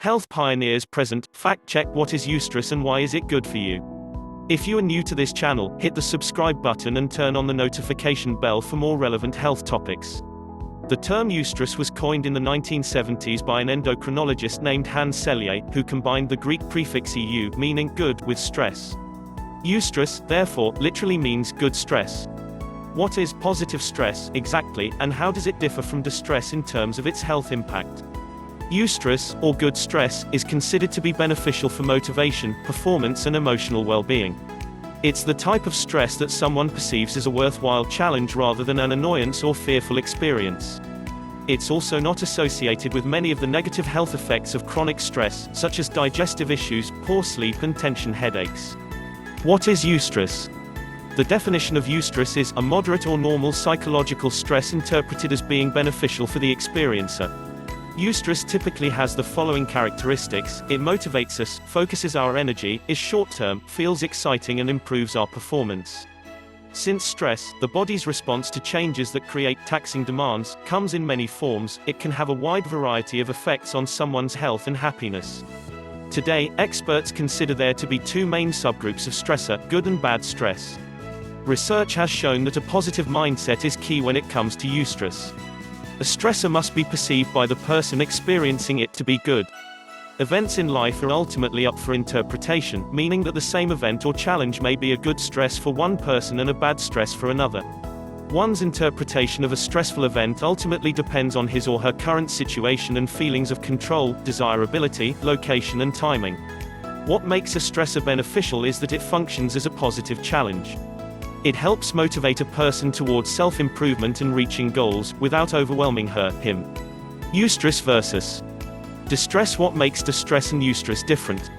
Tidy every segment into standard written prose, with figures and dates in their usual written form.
Health pioneers present, fact check what is Eustress and why is it good for you. If you are new to this channel, hit the subscribe button and turn on the notification bell for more relevant health topics. The term Eustress was coined in the 1970s by an endocrinologist named Hans Selye, who combined the Greek prefix eu, meaning good, with stress. Eustress, therefore, literally means good stress. What is positive stress, exactly, and how does it differ from distress in terms of its health impact? Eustress, or good stress, is considered to be beneficial for motivation, performance and emotional well-being. It's the type of stress that someone perceives as a worthwhile challenge rather than an annoyance or fearful experience. It's also not associated with many of the negative health effects of chronic stress, such as digestive issues, poor sleep and tension headaches. What is eustress? The definition of eustress is a moderate or normal psychological stress interpreted as being beneficial for the experiencer. Eustress typically has the following characteristics: it motivates us, focuses our energy, is short-term, feels exciting and improves our performance. Since stress, the body's response to changes that create taxing demands, comes in many forms, it can have a wide variety of effects on someone's health and happiness. Today, experts consider there to be two main subgroups of stressor, good and bad stress. Research has shown that a positive mindset is key when it comes to eustress. A stressor must be perceived by the person experiencing it to be good. Events in life are ultimately up for interpretation, meaning that the same event or challenge may be a good stress for one person and a bad stress for another. One's interpretation of a stressful event ultimately depends on his or her current situation and feelings of control, desirability, location and timing. What makes a stressor beneficial is that it functions as a positive challenge. It helps motivate a person towards self-improvement and reaching goals, without overwhelming him. Eustress versus distress. What makes distress and eustress different?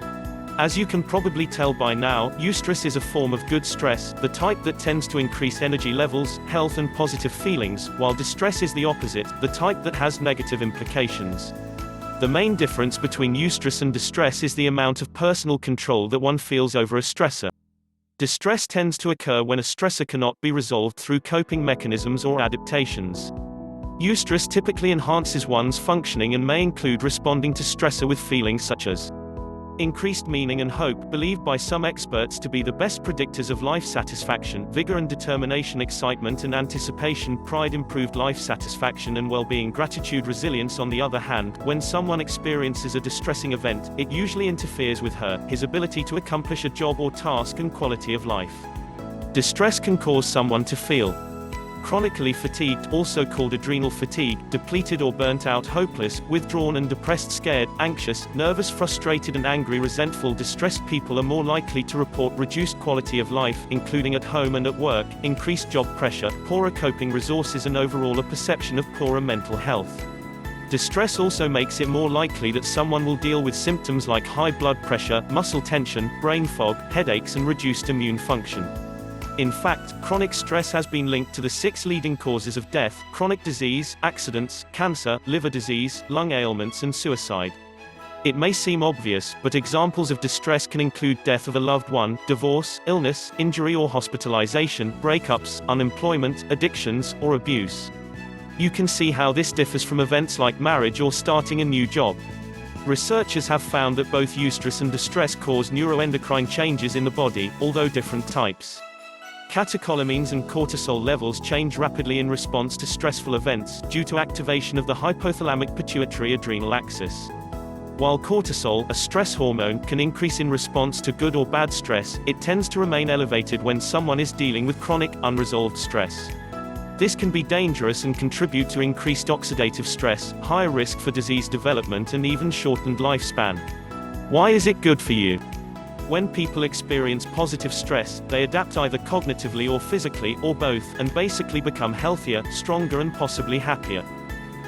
As you can probably tell by now, eustress is a form of good stress, the type that tends to increase energy levels, health and positive feelings, while distress is the opposite, the type that has negative implications. The main difference between eustress and distress is the amount of personal control that one feels over a stressor. Distress tends to occur when a stressor cannot be resolved through coping mechanisms or adaptations. Eustress typically enhances one's functioning and may include responding to stressor with feelings such as increased meaning and hope, believed by some experts to be the best predictors of life satisfaction, vigor and determination, excitement and anticipation, pride, improved life satisfaction and well-being, gratitude, resilience. On the other hand, when someone experiences a distressing event, it usually interferes with his ability to accomplish a job or task and quality of life. Distress can cause someone to feel chronically fatigued, also called adrenal fatigue, depleted or burnt out, hopeless, withdrawn and depressed, scared, anxious, nervous, frustrated and angry, resentful. Distressed people are more likely to report reduced quality of life, including at home and at work, increased job pressure, poorer coping resources and overall a perception of poorer mental health. Distress also makes it more likely that someone will deal with symptoms like high blood pressure, muscle tension, brain fog, headaches and reduced immune function. In fact, chronic stress has been linked to the 6 leading causes of death: chronic disease, accidents, cancer, liver disease, lung ailments and suicide. It may seem obvious, but examples of distress can include death of a loved one, divorce, illness, injury or hospitalization, breakups, unemployment, addictions, or abuse. You can see how this differs from events like marriage or starting a new job. Researchers have found that both eustress and distress cause neuroendocrine changes in the body, although different types. Catecholamines and cortisol levels change rapidly in response to stressful events, due to activation of the hypothalamic pituitary adrenal axis. While cortisol, a stress hormone, can increase in response to good or bad stress, it tends to remain elevated when someone is dealing with chronic, unresolved stress. This can be dangerous and contribute to increased oxidative stress, higher risk for disease development and even shortened lifespan. Why is it good for you? When people experience positive stress, they adapt either cognitively or physically, or both, and basically become healthier, stronger and possibly happier.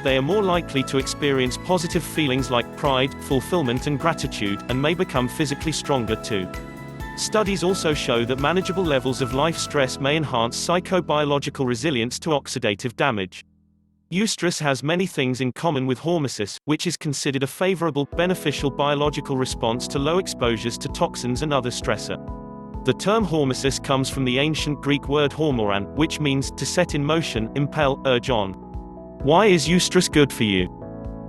They are more likely to experience positive feelings like pride, fulfillment and gratitude, and may become physically stronger too. Studies also show that manageable levels of life stress may enhance psychobiological resilience to oxidative damage. Eustress has many things in common with hormesis, which is considered a favorable, beneficial biological response to low exposures to toxins and other stressor. The term hormesis comes from the ancient Greek word hormoran, which means to set in motion, impel, urge on. Why is eustress good for you?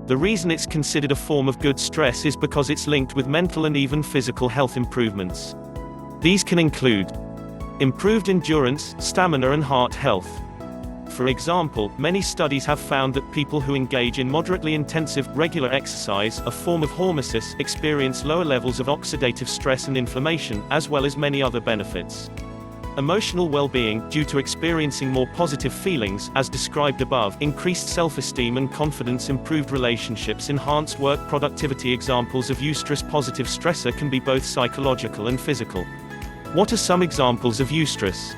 The reason it's considered a form of good stress is because it's linked with mental and even physical health improvements. These can include improved endurance, stamina and heart health. For example, many studies have found that people who engage in moderately intensive, regular exercise, a form of hormesis, experience lower levels of oxidative stress and inflammation, as well as many other benefits. Emotional well-being, due to experiencing more positive feelings, as described above, increased self-esteem and confidence, improved relationships, enhanced work productivity. Examples of eustress. Positive stressor can be both psychological and physical. What are some examples of eustress?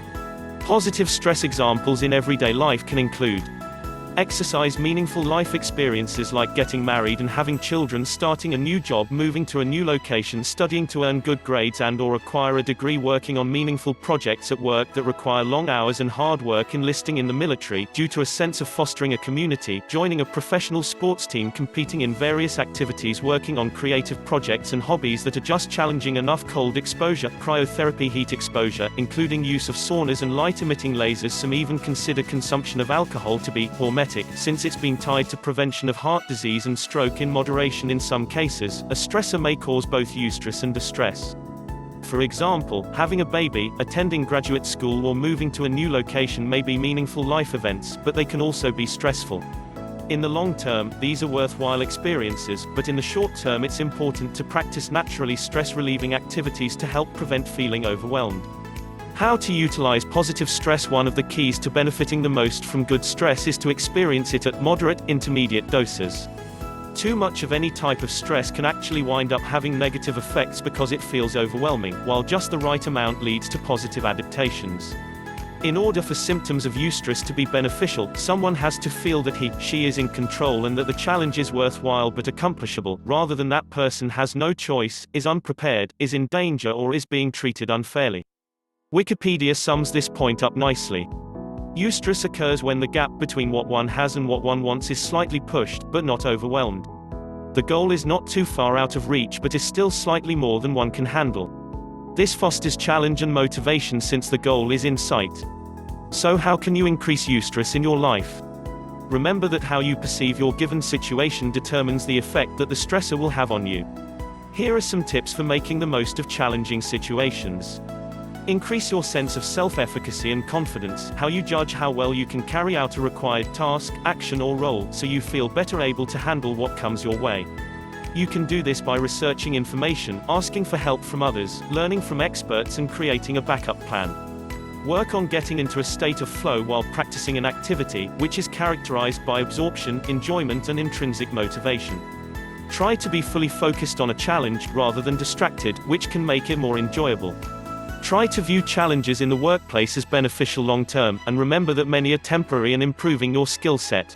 Positive stress examples in everyday life can include exercise, meaningful life experiences like getting married and having children, starting a new job, moving to a new location, studying to earn good grades and/or acquire a degree, working on meaningful projects at work that require long hours and hard work, enlisting in the military due to a sense of fostering a community, joining a professional sports team, competing in various activities, working on creative projects and hobbies that are just challenging enough, cold exposure, cryotherapy, heat exposure, including use of saunas and light-emitting lasers. Some even consider consumption of alcohol to be hormetic, since it's been tied to prevention of heart disease and stroke in moderation. In some cases, a stressor may cause both eustress and distress. For example, having a baby, attending graduate school or moving to a new location may be meaningful life events, but they can also be stressful. In the long term, these are worthwhile experiences, but in the short term it's important to practice naturally stress-relieving activities to help prevent feeling overwhelmed. How to utilize positive stress. One of the keys to benefiting the most from good stress is to experience it at moderate, intermediate doses. Too much of any type of stress can actually wind up having negative effects because it feels overwhelming, while just the right amount leads to positive adaptations. In order for symptoms of eustress to be beneficial, someone has to feel that she is in control and that the challenge is worthwhile but accomplishable, rather than that person has no choice, is unprepared, is in danger or is being treated unfairly. Wikipedia sums this point up nicely. Eustress occurs when the gap between what one has and what one wants is slightly pushed, but not overwhelmed. The goal is not too far out of reach but is still slightly more than one can handle. This fosters challenge and motivation since the goal is in sight. So how can you increase eustress in your life? Remember that how you perceive your given situation determines the effect that the stressor will have on you. Here are some tips for making the most of challenging situations. Increase your sense of self-efficacy and confidence, how you judge how well you can carry out a required task, action or role, so you feel better able to handle what comes your way. You can do this by researching information, asking for help from others, learning from experts and creating a backup plan. Work on getting into a state of flow while practicing an activity, which is characterized by absorption, enjoyment and intrinsic motivation. Try to be fully focused on a challenge, rather than distracted, which can make it more enjoyable. Try to view challenges in the workplace as beneficial long-term, and remember that many are temporary and improving your skill set.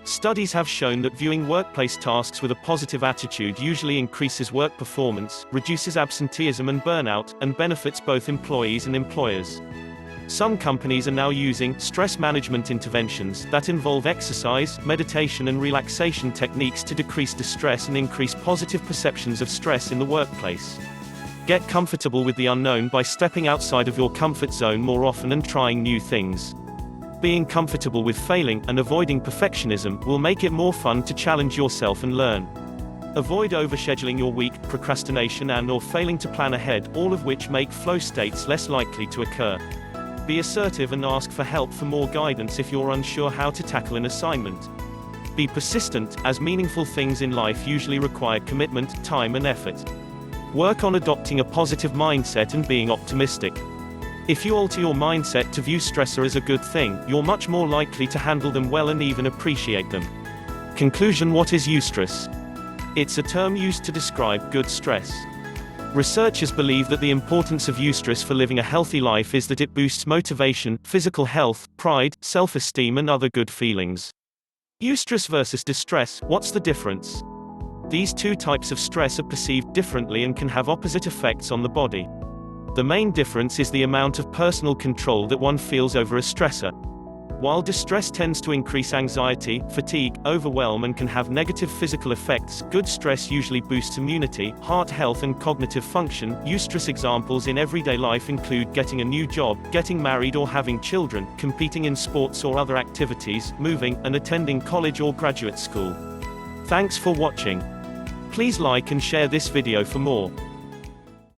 Studies have shown that viewing workplace tasks with a positive attitude usually increases work performance, reduces absenteeism and burnout, and benefits both employees and employers. Some companies are now using stress management interventions that involve exercise, meditation and relaxation techniques to decrease distress and increase positive perceptions of stress in the workplace. Get comfortable with the unknown by stepping outside of your comfort zone more often and trying new things. Being comfortable with failing, and avoiding perfectionism, will make it more fun to challenge yourself and learn. Avoid overscheduling your week, procrastination and/or failing to plan ahead, all of which make flow states less likely to occur. Be assertive and ask for help for more guidance if you're unsure how to tackle an assignment. Be persistent, as meaningful things in life usually require commitment, time and effort. Work on adopting a positive mindset and being optimistic. If you alter your mindset to view stressor as a good thing, you're much more likely to handle them well and even appreciate them. Conclusion. What is eustress? It's a term used to describe good stress. Researchers believe that the importance of eustress for living a healthy life is that it boosts motivation, physical health, pride, self-esteem and other good feelings. Eustress versus distress, what's the difference? These two types of stress are perceived differently and can have opposite effects on the body. The main difference is the amount of personal control that one feels over a stressor. While distress tends to increase anxiety, fatigue, overwhelm and can have negative physical effects, good stress usually boosts immunity, heart health and cognitive function. Eustress examples in everyday life include getting a new job, getting married or having children, competing in sports or other activities, moving, and attending college or graduate school. Thanks for watching. Please like and share this video for more.